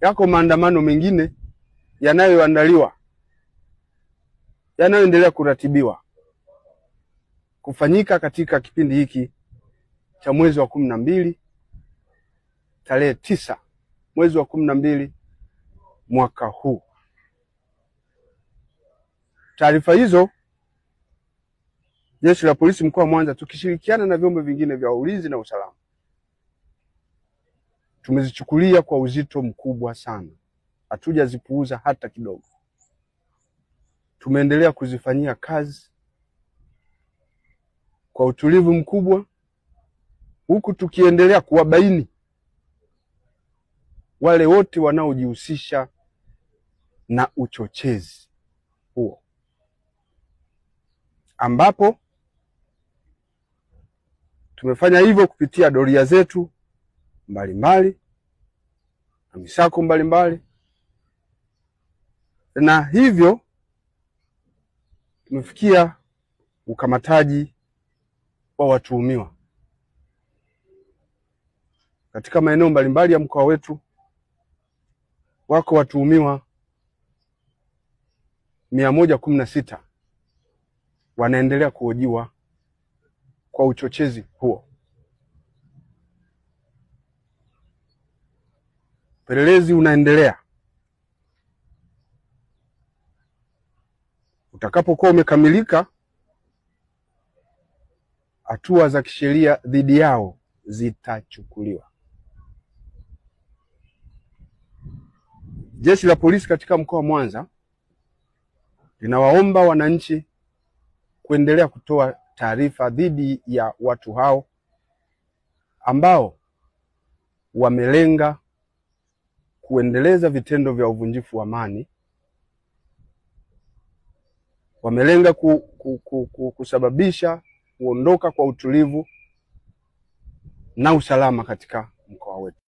yako maandamano mengine yanayoandaliwa, yanayoendelea kuratibiwa kufanyika katika kipindi hiki cha mwezi wa 12 tarehe 9 mwezi wa 12 mwaka huu. Taarifa hizo Jeshi la Polisi mkoa wa Mwanza tukishirikiana na vyombo vingine vya ulinzi na usalama tumezichukulia kwa uzito mkubwa sana. Hatujazipuuza hata kidogo. Tumeendelea kuzifanyia kazi kwa utulivu mkubwa, huku tukiendelea kuwabaini wale wote wanaojihusisha na uchochezi huo, ambapo tumefanya hivyo kupitia doria zetu mbalimbali na misako mbalimbali, na hivyo tumefikia ukamataji wa watuhumiwa katika maeneo mbalimbali ya mkoa wetu. Wako watuhumiwa 116 wanaendelea kuhojiwa kwa uchochezi huo. Upelelezi unaendelea. Utakapokuwa umekamilika, hatua za kisheria dhidi yao zitachukuliwa. Jeshi la Polisi katika mkoa wa Mwanza linawaomba wananchi kuendelea kutoa taarifa dhidi ya watu hao ambao wamelenga kuendeleza vitendo vya uvunjifu wa amani, wamelenga kusababisha kuondoka kwa utulivu na usalama katika mkoa wetu.